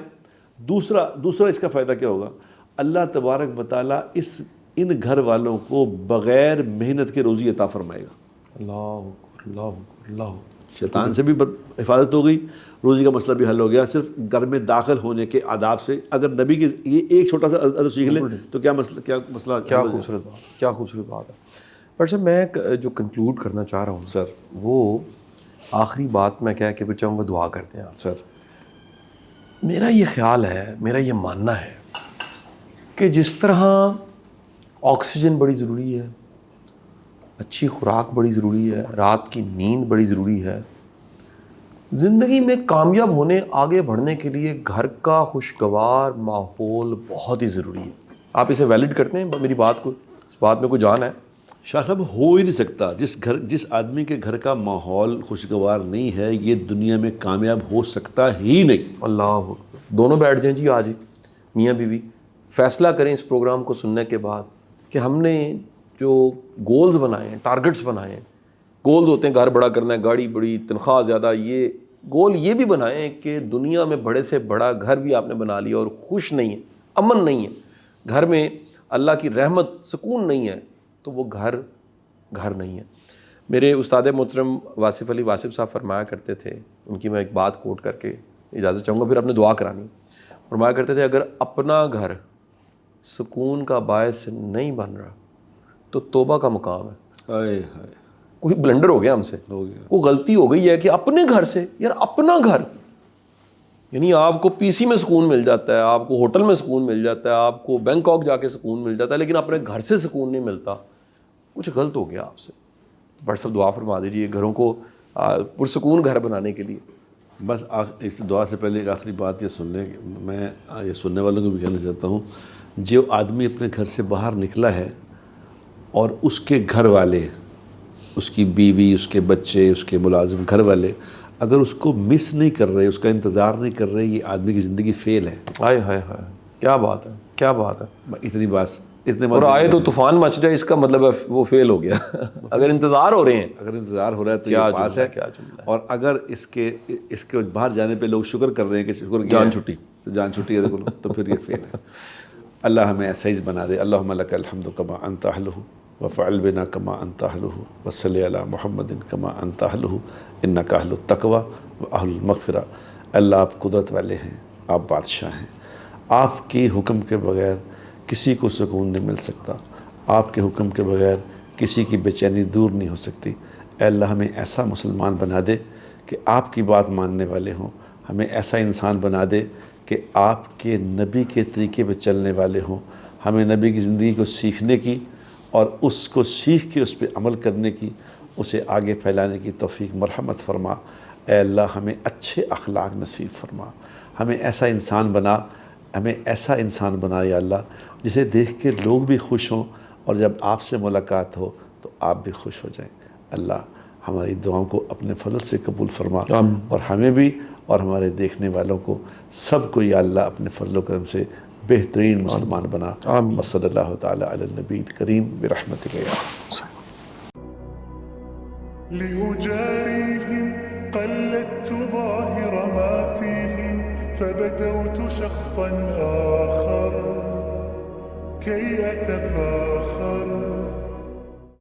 دوسرا اس کا فائدہ کیا ہوگا؟ اللہ تبارک و تعالیٰ ان گھر والوں کو بغیر محنت کے روزی عطا فرمائے گا. اللہ شیطان سے بھی حفاظت ہو گئی، روزی کا مسئلہ بھی حل ہو گیا. صرف گھر میں داخل ہونے کے آداب سے اگر نبی کی یہ ایک چھوٹا سا ادب سیکھ لیں تو کیا مسئلہ کیا خوبصورت بات ہے. پر سر میں جو کنکلوڈ کرنا چاہ رہا ہوں سر، وہ آخری بات میں کہہ کے پھر چاہوں گا دعا کرتے ہیں. سر میرا یہ خیال ہے، میرا یہ ماننا ہے کہ جس طرح آکسیجن بڑی ضروری ہے، اچھی خوراک بڑی ضروری ہے، رات کی نیند بڑی ضروری ہے، زندگی میں کامیاب ہونے آگے بڑھنے کے لیے گھر کا خوشگوار ماحول بہت ہی ضروری ہے. آپ اسے ویلڈ کرتے ہیں میری بات کو؟ اس بات میں کوئی جان ہے؟ شاہ صاحب ہو ہی نہیں سکتا. جس آدمی کے گھر کا ماحول خوشگوار نہیں ہے یہ دنیا میں کامیاب ہو سکتا ہی نہیں. اللہ دونوں بیٹھ جائیں جی آج ہی میاں بیوی، فیصلہ کریں اس پروگرام کو سننے کے بعد کہ ہم نے جو گولز بنائے ہیں، ٹارگٹس بنائے ہیں. گولز ہوتے ہیں گھر بڑا کرنا ہے، گاڑی بڑی، تنخواہ زیادہ. یہ گول یہ بھی بنائے ہیں کہ دنیا میں بڑے سے بڑا گھر بھی آپ نے بنا لیا اور خوش نہیں ہے، امن نہیں ہے، گھر میں اللہ کی رحمت سکون نہیں ہے، تو وہ گھر نہیں ہے. میرے استاد محترم واصف علی واصف صاحب فرمایا کرتے تھے، ان کی میں ایک بات کوٹ کر کے اجازت چاہوں گا، پھر اپنے دعا کرانی. فرمایا کرتے تھے اگر اپنا گھر سکون کا باعث نہیں بن رہا تو توبہ کا مقام ہے. کوئی بلنڈر ہو گیا ہم سے، کوئی غلطی ہو گئی ہے کہ اپنے گھر سے، یار اپنا گھر، یعنی آپ کو پی سی میں سکون مل جاتا ہے، آپ کو ہوٹل میں سکون مل جاتا ہے، آپ کو بینکاک جا کے سکون مل جاتا ہے، لیکن اپنے گھر سے سکون نہیں ملتا. کچھ غلط ہو گیا آپ سے. بڑا صاحب دعا فرما دیجیے گھروں کو پرسکون گھر بنانے کے لیے. بس اس دعا سے پہلے ایک آخری بات یہ سننے، میں یہ سننے والوں کو بھی کہنا چاہتا ہوں، جو آدمی اپنے گھر سے باہر نکلا ہے اور اس کے گھر والے، اس کی بیوی، اس کے بچے، اس کے ملازم، گھر والے اگر اس کو مس نہیں کر رہے، اس کا انتظار نہیں کر رہے، یہ آدمی کی زندگی فیل ہے. ہائے ہائے ہائے، کیا بات ہے، کیا بات ہے. اتنے اور آئے تو طوفان مچ جائے، اس کا مطلب ہے وہ فیل ہو گیا. اگر انتظار ہو رہے ہیں، اگر انتظار ہو رہا ہے تو یہ پاس ہے. اور اگر اس کے باہر جانے پہ لوگ شکر کر رہے ہیں کہ شکر کیا، جان چھٹی ہے تو پھر یہ فیل ہے. اللہ ہمیں ایسا ہی بنا دے. اللہم لک الحمد کما انت اہلہ وفعل بنا کما انت اہلہ وصلی علی محمد کما انت اہلہ انک اہل التقوی واہل المغفرہ. اللہ آپ قدرت والے ہیں، آپ بادشاہ ہیں، آپ کے حکم کے بغیر کسی کو سکون نہیں مل سکتا، آپ کے حکم کے بغیر کسی کی بے چینی دور نہیں ہو سکتی. اے اللہ ہمیں ایسا مسلمان بنا دے کہ آپ کی بات ماننے والے ہوں، ہمیں ایسا انسان بنا دے کہ آپ کے نبی کے طریقے پہ چلنے والے ہوں. ہمیں نبی کی زندگی کو سیکھنے کی اور اس کو سیکھ کے اس پہ عمل کرنے کی، اسے آگے پھیلانے کی توفیق مرحمت فرما. اے اللہ ہمیں اچھے اخلاق نصیب فرما، ہمیں ایسا انسان بنا یا اللہ جسے دیکھ کے لوگ بھی خوش ہوں، اور جب آپ سے ملاقات ہو تو آپ بھی خوش ہو جائیں. اللہ ہماری دعاؤں کو اپنے فضل سے قبول فرما، اور ہمیں بھی اور ہمارے دیکھنے والوں کو سب کو یا اللہ اپنے فضل و کرم سے بہترین مسلمان بنا. وصلی اللہ تعالی علی النبی الکریم برحمتک یا لأجاريهم قلدت ظاهر ما فيهم فبدوت شخصا آخر كي أتفاخر